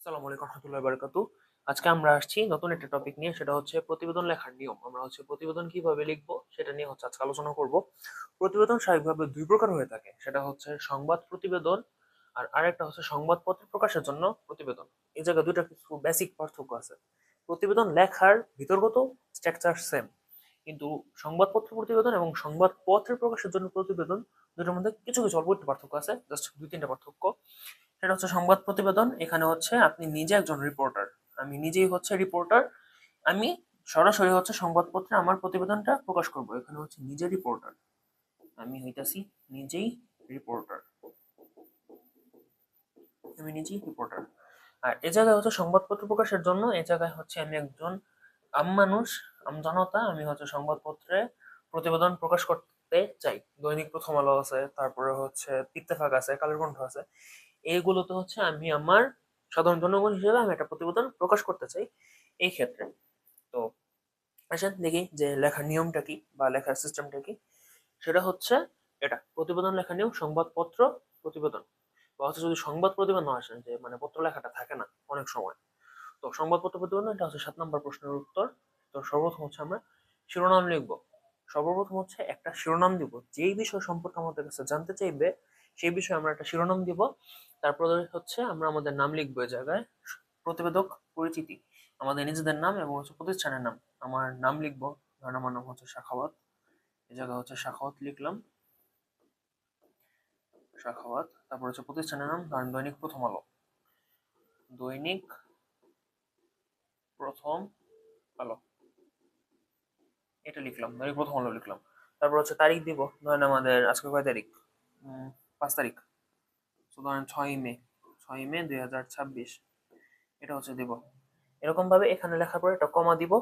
আসসালামু আলাইকুম রহমতুল্লাহি বারাকাতু। আজকে আমরা আসছি নতুন একটা টপিক নিয়ে, সেটা হচ্ছে প্রতিবেদন লেখার নিয়ম। আমরা প্রতিবেদন কিভাবে লিখবো সেটা নিয়ে আজকে আলোচনা করব। প্রতিবেদন স্বাভাবিকভাবে দুই প্রকার হয়ে থাকে, সেটা হচ্ছে সংবাদ প্রতিবেদন আর আরেকটা হচ্ছে সংবাদপত্র প্রকাশের জন্য প্রতিবেদন। এই জায়গায় দুইটা কিছু বেসিক পার্থক্য আছে। প্রতিবেদন লেখার ভিতরগত স্ট্রাকচার সেম, কিন্তু সংবাদপত্র প্রতিবেদন এবং সংবাদপত্রের প্রকাশের জন্য প্রতিবেদন দুটোর মধ্যে কিছু কিছু অল্প একটু পার্থক্য আছে, জাস্ট দুই তিনটা পার্থক্য। সেটা হচ্ছে সংবাদ প্রতিবেদন, এখানে হচ্ছে আপনি নিজে একজন রিপোর্টার, আমি নিজেই হচ্ছে রিপোর্টার, আমি সরাসরি হচ্ছে সংবাদপত্রে আমার প্রতিবেদনটা প্রকাশ করব। এখানে হচ্ছে নিজে রিপোর্টার, আমি হইতাছি নিজেই রিপোর্টার, আমি নিজেই রিপোর্টার। আর এ জায়গায় হচ্ছে সংবাদপত্র প্রকাশের জন্য, এ জায়গায় হচ্ছে আমি একজন আম মানুষ, আম জনতা, আমি হচ্ছে সংবাদপত্রে প্রতিবেদন প্রকাশ করতে চাই। দৈনিক প্রথম আলো আছে, তারপরে হচ্ছে ইত্তেফাক আছে, কালের কণ্ঠ আছে, এইগুলোতে হচ্ছে আমি আমার সাধারণ জনগণ হিসেবে আমি একটা প্রতিবেদন প্রকাশ করতে চাই এই ক্ষেত্রে। তো আসেন দেখি যে লেখার নিয়মটা কি বা লেখার সিস্টেমটা কি। সেটা হচ্ছে এটা প্রতিবেদন লেখা নিয়ম, সংবাদপত্র প্রতিবেদন, বা হচ্ছে যদি সংবাদ প্রতিবেদন আসেন যে মানে পত্র লেখাটা থাকে না অনেক সময়। তো সংবাদপত্র প্রতিবেদন এটা হচ্ছে 7 নম্বর প্রশ্নের উত্তর। তো সর্বপ্রথম হচ্ছে আমরা শিরোনাম লিখবো। সর্বপ্রথম হচ্ছে একটা শিরোনাম দিব, যেই বিষয় সম্পর্কে আমাদের কাছে জানতে চাইবে সেই বিষয়ে আমরা একটা শিরোনাম দিব। তারপরে হচ্ছে আমরা আমাদের নাম লিখবো এই জায়গায়, প্রতিবেদক পরিচিতি, আমাদের নিজেদের নাম এবং হচ্ছে প্রতিষ্ঠানের নাম। আমার নাম লিখবো, ধরেন আমার নাম হচ্ছে সাখাওয়াত, এই জায়গায় হচ্ছে সাখাওয়াত লিখলাম, সাখাওয়াত। তারপর হচ্ছে প্রতিষ্ঠানের নাম, ধরেন দৈনিক প্রথম আলো, দৈনিক প্রথম আলো, এটা লিখলাম, দৈনিক প্রথম আলো লিখলাম। তারপর হচ্ছে তারিখ দিব, ধরেন আমাদের আজকে কয় তারিখ, 5 তারিখ, তো ধরেন 6ই মে, 6ই মে 2026, এটা হচ্ছে দিব। এরকম ভাবে এখানে লেখার পরে একটা কমা দিব,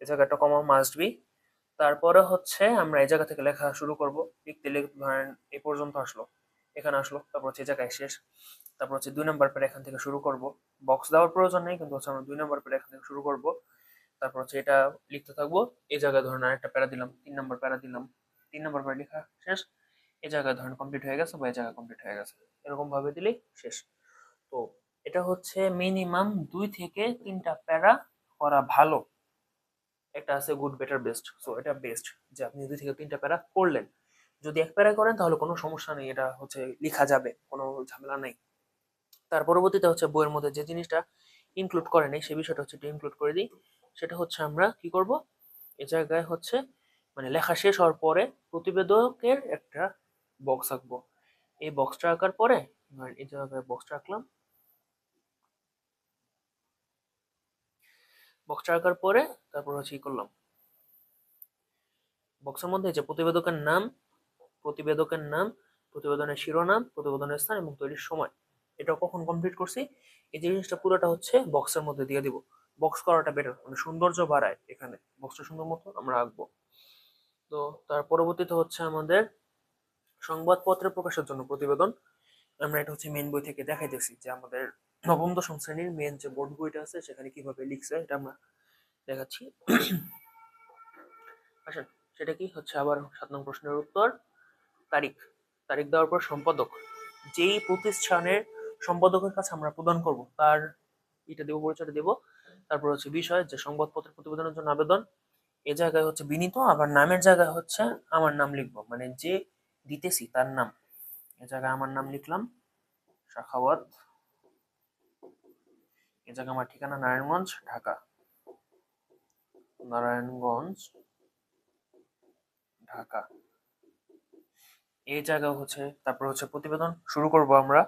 এই জায়গায় একটা কমা মাস্ট বি। তারপরে হচ্ছে আমরা এই জায়গা থেকে লেখা শুরু করব। লিখতে লিখতে ধরেন এই পর্যন্ত আসলো, এখানে আসলো, তারপর হচ্ছে এই জায়গায় শেষ। তারপর হচ্ছে 2 নম্বর প্যারা এখান থেকে শুরু করব। বক্স দেওয়ার প্রয়োজন নেই, কিন্তু হচ্ছে আমরা 2 নম্বর প্যারা এখান থেকে শুরু করব। তারপর হচ্ছে এটা লিখতে থাকবো। এই জায়গায় ধরেন আরেকটা প্যারা দিলাম, 3 নম্বর প্যারা দিলাম, 3 নম্বর প্যারা লেখা শেষ। এই জায়গায় ধরেন কমপ্লিট হয়ে গেছে বা এই জায়গায় কমপ্লিট হয়ে গেছে, এরকম ভাবে দিলেই শেষ। তো এটা হচ্ছে মিনিমাম 2 থেকে 3টা প্যারা করা ভালো। একটা আছে গুড বেটার বেস্ট, সো এটা বেস্ট যে আপনি 2 থেকে 3টা প্যারা করলেন। যদি এক প্যারা করেন তাহলে কোনো সমস্যা নেই, এটা হচ্ছে লেখা যাবে, কোনো ঝামেলা নেই। তার পরবর্তীতে হচ্ছে বইয়ের মধ্যে যে জিনিসটা ইনক্লুড করে নেই সেই বিষয়টা হচ্ছে ইনক্লুড করে দিই। সেটা হচ্ছে আমরা কি করব, এ জায়গায় হচ্ছে মানে লেখা শেষ হওয়ার পরে প্রতিবেদকের একটা বক্স আঁকবো। এই বক্সটা আঁকার পরে এই জায়গায় বক্সটা আঁকলাম, বক্সটা আঁকার পরে তারপর হচ্ছে কি করলাম, বক্সের মধ্যে যে প্রতিবেদকের নাম, প্রতিবেদকের নাম, প্রতিবেদনের শিরোনাম, প্রতিবেদনের স্থান এবং তৈরির সময়, এটা কখন কমপ্লিট করছি এই জিনিসটা পুরোটা হচ্ছে বক্সের মধ্যে দিয়ে দিব। বক্স করাটা বেটার, মানে সৌন্দর্য বাড়ায়, এখানে বক্সটা সুন্দর মতো আমরা আঁকবো। তো তার পরবর্তীতে হচ্ছে আমাদের সংবাদপত্রে প্রকাশের জন্য প্রতিবেদন। আমরা এটা হচ্ছে মেন বই থেকে দেখাইতেছি যে আমাদের নবম দশম শ্রেণীর মেন যে বোর্ড বইটা আছে সেখানে কিভাবে লিখছে এটা আমরা দেখাচ্ছি। আসেন, সেটা কি হচ্ছে আবার 7 নং প্রশ্নের উত্তর। তারিখ, তারিখ দেওয়ার পর সম্পাদক, যেই প্রতিষ্ঠানের সম্পাদকের কাছে আমরা প্রদান করব তার এটা দেবো, পরিচয়টা দেবো। তারপর হচ্ছে বিষয়, যে সংবাদপত্রের প্রতিবেদনের জন্য আবেদন, এ জায়গায় হচ্ছে বিনীত, আবার নামের জায়গায় হচ্ছে আমার নাম লিখবো, মানে যে দিতেছি তার নাম। এ জায়গায় আমার নাম লিখলাম সাখাওয়াত, এ জায়গায় আমার ঠিকানা নারায়ণগঞ্জ ঢাকা, নারায়ণগঞ্জ ঢাকা। এই জায়গা হচ্ছে তারপর হচ্ছে প্রতিবেদন শুরু করব আমরা।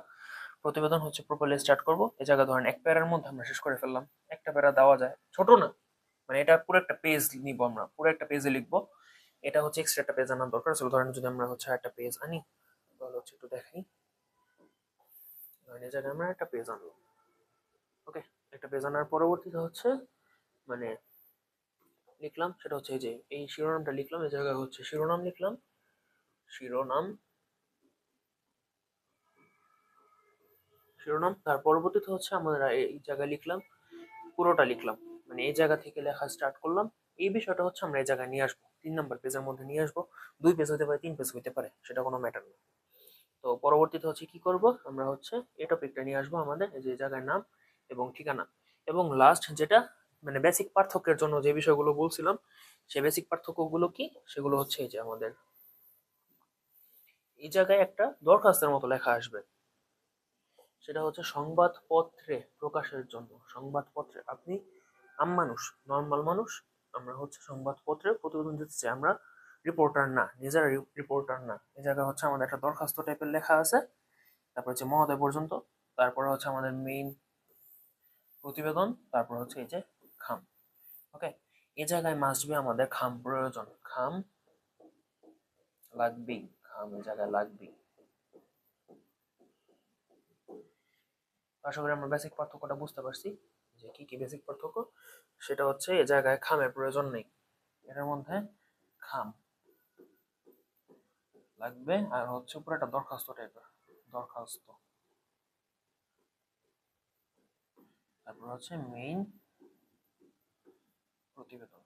প্রতিবেদন হচ্ছে প্রপারলি স্টার্ট করব। এই জায়গা ধরেন এক প্যারার মধ্যে আমরা শেষ করে ফেললাম, একটা প্যারা দেওয়া যায়, ছোট না, মানে এটা পুরো একটা পেজ নিব, আমরা পুরো একটা পেজে লিখবো। এটা হচ্ছে এক্সট্রা একটা পেজ আনার দরকার ছিল, ধরেন যদি আমরা হচ্ছে একটা পেজ আনি তাহলে হচ্ছে একটু দেখাই। ধরেন এই জায়গায় আমরা একটা পেজ আনলাম, ওকে। একটা পেজ আনার পরবর্তীতে হচ্ছে মানে লিখলাম, সেটা হচ্ছে এই যে এই শিরোনামটা লিখলাম, এই জায়গায় হচ্ছে শিরোনাম লিখলাম, শিরোনাম, শিরোনাম। তার পরবর্তীতে হচ্ছে আমরা এই জায়গায় লিখলাম, পুরোটা লিখলাম, মানে এই জায়গা থেকে লেখা স্টার্ট করলাম। এই বিষয়টা হচ্ছে আমরা এই জায়গায় নিয়ে আসবো, 3 নম্বর পেজের মধ্যে নিয়ে আসবো। 2 পেজ হতে পারে, 3 পেজ হতে পারে, সেটা কোনো ম্যাটার না। তো পরবর্তীতে হচ্ছে কি করব, আমরা হচ্ছে এই টপিকটা নিয়ে আসবো আমাদের এই যে জায়গার নাম, এবং ঠিকানা। এবং লাস্ট যেটা মানে বেসিক পার্থক্যের জন্য যে বিষয়গুলো বলছিলাম, সেই বেসিক পার্থক্যগুলো কি, সেগুলো হচ্ছে এই যে আমাদের এই জায়গায় একটা দরখাস্তের মতো লেখা আসবে, সেটা হচ্ছে সংবাদপত্রে প্রকাশের জন্য। সংবাদপত্রে আপনি মানুষ, নর্মাল মানুষ, আমরা হচ্ছে সংবাদপত্রে প্রতিবেদন দিতে চাই, আমরা রিপোর্টার না, নিজেরা রিপোর্টার না। এই জায়গায় হচ্ছে আমাদের একটা দরখাস্ত টাইপের লেখা আছে, তারপর হচ্ছে মহোদয় পর্যন্ত, তারপরে হচ্ছে আমাদের মেইন প্রতিবেদন, তারপর হচ্ছে এই যে খাম। ওকে, এই জায়গায় মাস্ট বি আমাদের খাম প্রয়োজন, খাম লাগবেই, খাম এই জায়গায় লাগবেই। আশা করি আমরা বেসিক পার্থক্যটা বুঝতে পারছি, যে কি কি বেসিক পার্থক্য। সেটা হচ্ছে এ জায়গায় খামের প্রয়োজন নেই, এটার মধ্যে খাম লাগবে, আর হচ্ছে উপরে একটা দরখাস্ত টাইপের দরখাস্ত, তারপর হচ্ছে মেইন প্রতিবেদন।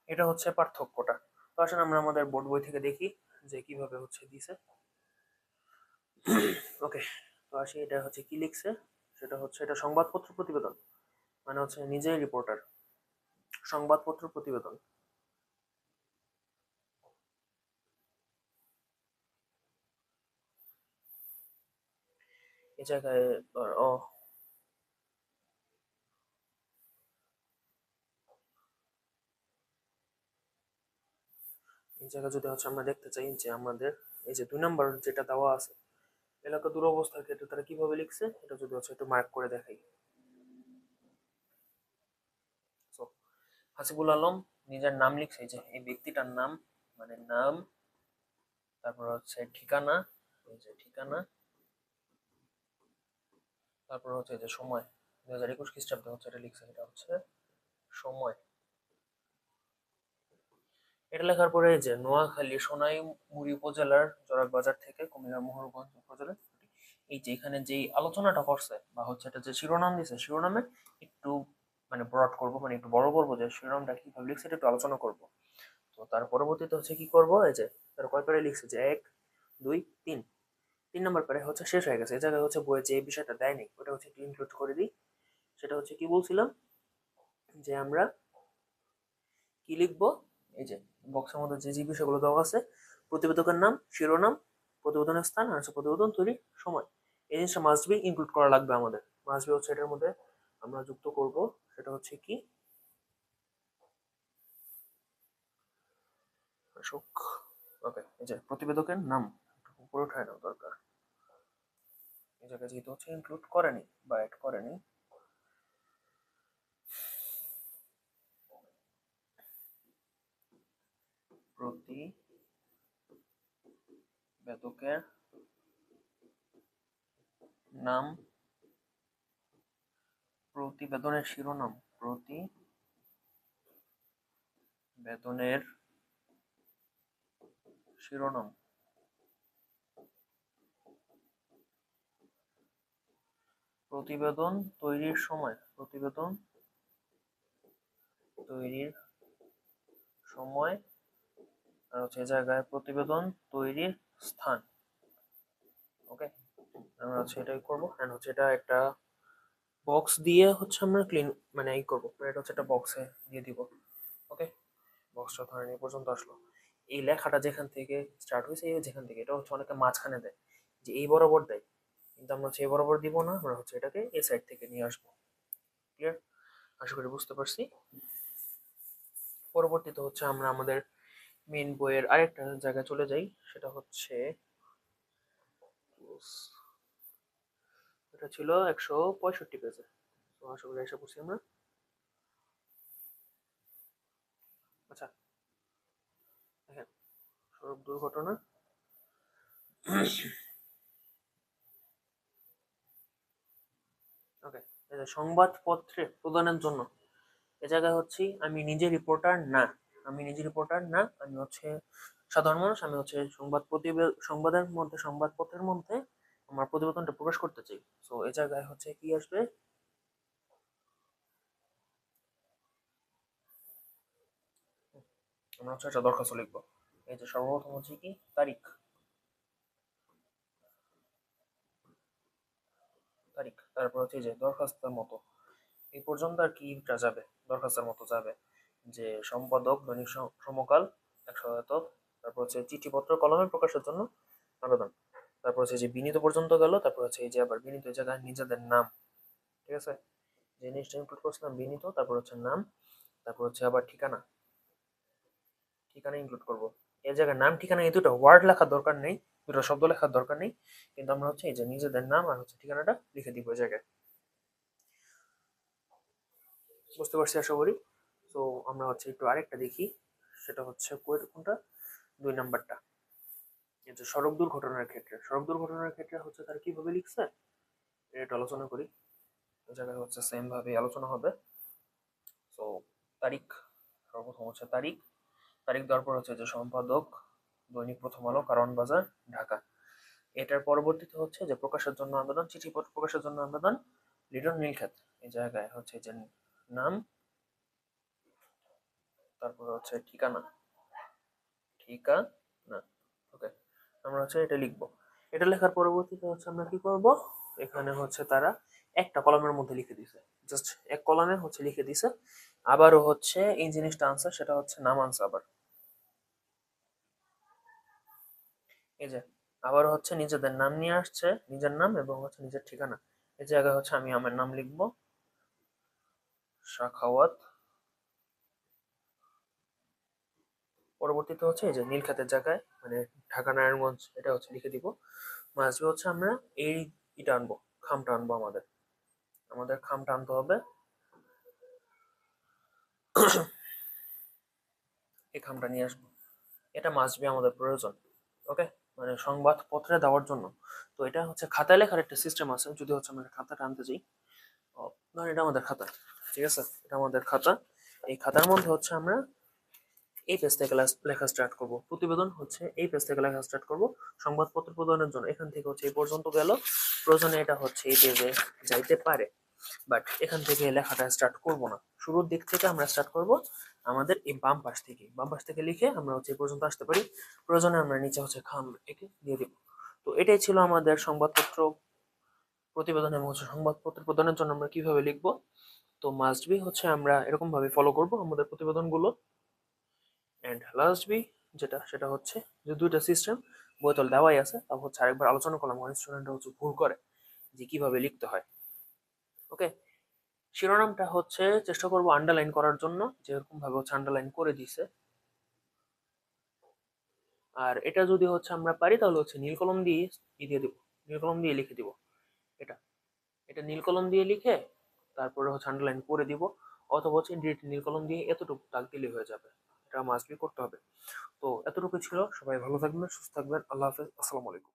এটা হচ্ছে পার্থক্যটা। তো আসলে আমরা আমাদের বোর্ড বই থেকে দেখি যে কিভাবে হচ্ছে দিছে। ওকে, তো আসি, এটা হচ্ছে কি লিখছে, সেটা হচ্ছে এটা সংবাদপত্র প্রতিবেদন, মানে হচ্ছে নিজেই রিপোর্টার, সংবাদপত্র প্রতিবেদন। এই জায়গায় ও এই জায়গায় যদি হচ্ছে আমরা দেখতে চাই যে আমাদের এই যে 2 নম্বর যেটা দেওয়া আছে, এলাকা দুরবস্থার ক্ষেত্রে তারা কিভাবে লিখছে, এটা যদি হচ্ছে একটু মার্ক করে দেখাই। So, হাসিবুল আলম নিজের নাম লিখছে, এই যে এই ব্যক্তিটার নাম, মানে নাম, তারপর হচ্ছে ঠিকানা, এই যে ঠিকানা, তারপর হচ্ছে এই যে সময়, 2021 খ্রিস্টাব্দে হচ্ছে এটা লিখছে, এটা হচ্ছে সময়। এটা লেখার পরে এই যে নোয়াখালী সোনাইমুড়ি উপজেলার জরাক বাজার থেকে কুমিল্লার মোহরগঞ্জ উপজেলা, এই যে এখানে যেই আলোচনাটা করছে বা হচ্ছে এটা যে শিরোনাম দিছে, শিরোনামে একটু মানে ব্রড করবো, মানে একটু বড় করবো, যে শিরোনামটা কিভাবে লিখছে এটা একটু আলোচনা করবো। তো তার পরবর্তীতে হচ্ছে কি করবো, এই যে তার কয় প্যারায় লিখছে, যে 1 2 3, 3 নম্বর প্যারায় হচ্ছে শেষ হয়ে গেছে। এই জায়গায় হচ্ছে বইয়ে যে বিষয়টা দেয়নি ওটা হচ্ছে একটু ইনক্লুড করে দিই। সেটা হচ্ছে কি বলছিলাম, যে আমরা কি লিখবো, এই যে বক্সের মধ্যে যে যে বিষয়গুলো দেওয়া আছে, প্রতিবেদকের নাম, শিরোনাম, প্রতিবেদনের স্থান, আর হচ্ছে প্রতিবেদন তৈরির সময়, এই জিনিসটা মাস্ট বি ইনক্লুড করা লাগবে আমাদের। মাস্ট বি হচ্ছে এটার মধ্যে আমরা যুক্ত করব, সেটা হচ্ছে কি অশোক। ওকে, এই যে প্রতিবেদকের নাম উপরে উঠায় নেওয়া দরকার, এই জায়গায় যেহেতু হচ্ছে ইনক্লুড করেনি বা অ্যাড করেনি। প্রতিবেদকের নাম, প্রতিবেদনের শিরোনাম, প্রতিবেদনের শিরোনাম, প্রতিবেদন তৈরির সময়, প্রতিবেদন তৈরির সময়, আর হচ্ছে এই জায়গায় প্রতিবেদন তৈরির স্থান। ওকে, আমরা হচ্ছে এটাই করবো, এন্ড হচ্ছে এটা একটা বক্স দিয়ে হচ্ছে আমরা ক্লিন মানে এই করবো, এটা হচ্ছে একটা বক্সে দিয়ে দিব। ওকে, বক্সটা ধরেন এই পর্যন্ত আসলো। এই লেখাটা যেখান থেকে স্টার্ট হয়েছে, এই যেখান থেকে, এটা হচ্ছে অনেকে মাঝখানে দেয়, যে এই বরাবর দেয়, কিন্তু আমরা হচ্ছে এই বরাবর দিব না, আমরা হচ্ছে এটাকে এই সাইড থেকে নিয়ে আসবো। ক্লিয়ার? আশা করি বুঝতে পারছি। পরবর্তীতে হচ্ছে আমরা আমাদের মেইন বইয়ের আরেকটা জায়গায় চলে যাই, সেটা হচ্ছে এটা ছিল 165 পেজে। তো আশা করি এসে পড়ছি আমরা। আচ্ছা, দেখেন, সড়ক দুর্ঘটনা, ওকে, সংবাদপত্রে প্রদানের জন্য এ জায়গায় হচ্ছে আমি নিজে রিপোর্টার না, আমি নিজে রিপোর্টার না, আমি হচ্ছে সাধারণ মানুষ, আমি হচ্ছে সংবাদের মধ্যে, সংবাদপত্রের মধ্যে আমার প্রতিবেদনটা প্রকাশ করতে চাই। তো এ জায়গায় হচ্ছে কি আসবে, আমরা হচ্ছে একটা দরখাস্ত লিখবো। এই যে সর্বপ্রথম হচ্ছে কি তারিখ, তারিখ, তারপর হচ্ছে এই যে দরখাস্তের মতো, এই পর্যন্ত আর কিটা যাবে, দরখাস্তের মতো যাবে যে সম্পাদক দৈনিক সমকাল 100, তারপর হচ্ছে চিঠিপত্র কলমে প্রকাশের জন্য আবেদন, তারপর হচ্ছে যে বিনীত পর্যন্ত গেল, তারপর হচ্ছে এই যে আবার বিনীত জায়গায় নিজেদের নাম, ঠিক আছে, যে জিনিসটা ইনক্লুড করছিলাম বিনীত, তারপর হচ্ছে নাম, তারপর হচ্ছে আবার ঠিকানা, ঠিকানা ইনক্লুড করব। এই জায়গায় নাম ঠিকানা এই দুটো ওয়ার্ড লেখার দরকার নেই, দুটো শব্দ লেখার দরকার নেই, কিন্তু আমরা হচ্ছে এই যে নিজেদের নাম আর হচ্ছে ঠিকানাটা লিখে দিব এই জায়গায়। বুঝতে পারছি আশা করি। তো আমরা হচ্ছে একটু আরেকটা দেখি, সেটা হচ্ছে কোনটা, 2 নাম্বারটা, এই যে সড়ক দুর্ঘটনার ক্ষেত্রে, সড়ক দুর্ঘটনার ক্ষেত্রে হচ্ছে তার কিভাবে লিখছে এটা আলোচনা করি। এই জায়গায় হচ্ছে সেম ভাবে আলোচনা হবে। তো তারিখ, সর্বপ্রথম হচ্ছে তারিখ, তারিখ দেওয়ার পর হচ্ছে যে সম্পাদক দৈনিক প্রথম আলো, কারণ বাজার, ঢাকা। এটার পরবর্তীতে হচ্ছে যে প্রকাশের জন্য আবেদন, চিঠিপত্র প্রকাশের জন্য আবেদন, লিটন নীলক্ষেত, এই জায়গায় হচ্ছে যে নাম, তারপর হচ্ছে ঠিকানা, ঠিকানা, ওকে, আমরা হচ্ছে এটা লিখবো। এটা লেখার পরবর্তীতে হচ্ছে আমরা কি করব, এখানে হচ্ছে তারা একটা কলমের মধ্যে লিখে দিছে, জাস্ট এক কলমে হচ্ছে লিখে দিছে। আবারও হচ্ছে এই জিনিসটা আনসার, সেটা হচ্ছে নাম আনসার আবার, এই যে আবার হচ্ছে নিজেদের নাম নিয়ে আসছে, নিজের নাম এবং হচ্ছে নিজের ঠিকানা। এই জায়গায় হচ্ছে আমি আমার নাম লিখবো শাখাওয়াত, পরবর্তীতে হচ্ছে এই যে নীলক্ষেতের জায়গায় মানে ঢাকা নারায়ণগঞ্জ এটা হচ্ছে লিখে দিব। মাঝে হচ্ছে আমরা এই ইটা আনবো, খামটা আনবো, আমাদের আমাদের খামটা আনতে হবে, এই খামটা নিয়ে আসবো, এটা মাস্ট বি আমাদের প্রয়োজন। ওকে, মানে সংবাদপত্রে দেওয়ার জন্য। তো এটা হচ্ছে খাতায় লেখার একটা সিস্টেম আছে, যদি হচ্ছে আমরা খাতাটা আনতে যাই, ধর এটা আমাদের খাতা, ঠিক আছে, এটা আমাদের খাতা। এই খাতার মধ্যে হচ্ছে আমরা এই পেজ থেকে লেখা স্টার্ট করব, প্রতিবেদন হচ্ছে এই পেজ থেকে লেখা স্টার্ট করব, সংবাদপত্র প্রদানের জন্য এখান থেকে হচ্ছে এই পর্যন্ত গেল, প্রয়োজনে এটা হচ্ছে এই পেজে যাইতে পারে, বাট এখান থেকে লেখাটা স্টার্ট করব না, শুরুর দিক থেকে আমরা স্টার্ট করব আমাদের এই বাম পাশ থেকে, বাম পাশ থেকে লিখে আমরা হচ্ছে এই পর্যন্ত আসতে পারি, প্রয়োজনে আমরা নিচে হচ্ছে খাম একে দিয়ে দিব। তো এটাই ছিল আমাদের সংবাদপত্র প্রতিবেদন এবং হচ্ছে সংবাদপত্র প্রদানের জন্য আমরা কিভাবে লিখবো। তো মাস্ট বি হচ্ছে আমরা এরকম ভাবে ফলো করব আমাদের প্রতিবেদনগুলো। অ্যান্ড লাস্ট বি যেটা, সেটা হচ্ছে যে দুইটা সিস্টেম বইতল দেওয়াই আছে, তা হচ্ছে আরেকবার আলোচনা করলাম, অনেক স্টুডেন্টরা হচ্ছে ভুল করে যে কিভাবে লিখতে হয়। ওকে, শিরোনামটা হচ্ছে চেষ্টা করব আন্ডারলাইন করার জন্য, যেরকম ভাবে হচ্ছে আন্ডারলাইন করে দিছে। আর এটা যদি হচ্ছে আমরা পারি তাহলে হচ্ছে নীল কলম দিয়ে দিয়ে দিব, নীল কলম দিয়ে লিখে দিব, এটা এটা নীল কলম দিয়ে লিখে তারপরে হচ্ছে আন্ডারলাইন করে দিব, অথবা হচ্ছে ডিরেক্ট নীল কলম দিয়ে এতটুকু দাগ দিলে হয়ে যাবে। এটা মাস্ট বি করতে হবে। তো এতটুকু ছিল, সবাই ভালো থাকবেন, সুস্থ থাকবেন, আল্লাহ হাফেজ, আসসালামু আলাইকুম।